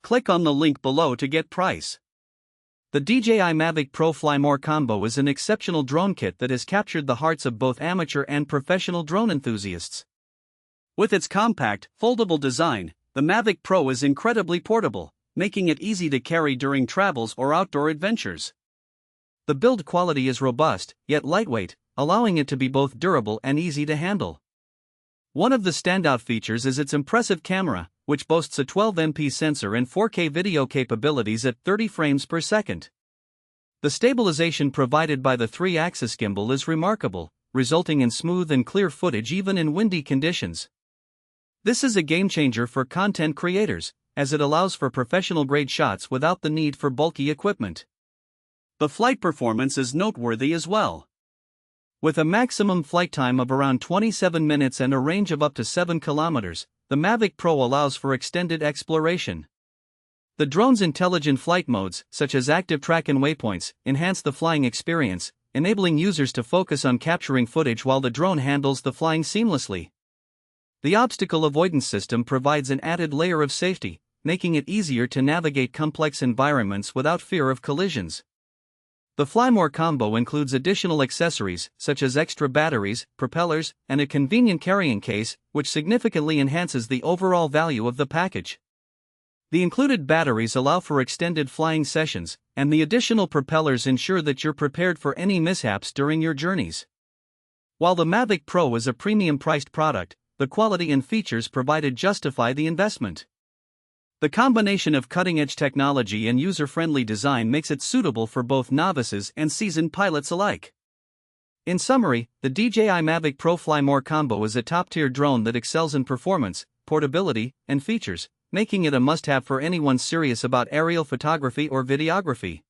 Click on the link below to get price. The DJI Mavic Pro Fly More Combo is an exceptional drone kit that has captured the hearts of both amateur and professional drone enthusiasts. With its compact, foldable design, the Mavic Pro is incredibly portable, making it easy to carry during travels or outdoor adventures. The build quality is robust, yet lightweight, allowing it to be both durable and easy to handle. One of the standout features is its impressive camera, which boasts a 12MP sensor and 4K video capabilities at 30 frames per second. The stabilization provided by the 3-axis gimbal is remarkable, resulting in smooth and clear footage even in windy conditions. This is a game-changer for content creators, as it allows for professional-grade shots without the need for bulky equipment. The flight performance is noteworthy as well. With a maximum flight time of around 27 minutes and a range of up to 7 kilometers, the Mavic Pro allows for extended exploration. The drone's intelligent flight modes, such as ActiveTrack and Waypoints, enhance the flying experience, enabling users to focus on capturing footage while the drone handles the flying seamlessly. The obstacle avoidance system provides an added layer of safety, making it easier to navigate complex environments without fear of collisions. The Fly More combo includes additional accessories, such as extra batteries, propellers, and a convenient carrying case, which significantly enhances the overall value of the package. The included batteries allow for extended flying sessions, and the additional propellers ensure that you're prepared for any mishaps during your journeys. While the Mavic Pro is a premium-priced product, the quality and features provided justify the investment. The combination of cutting-edge technology and user-friendly design makes it suitable for both novices and seasoned pilots alike. In summary, the DJI Mavic Pro Fly More combo is a top-tier drone that excels in performance, portability, and features, making it a must-have for anyone serious about aerial photography or videography.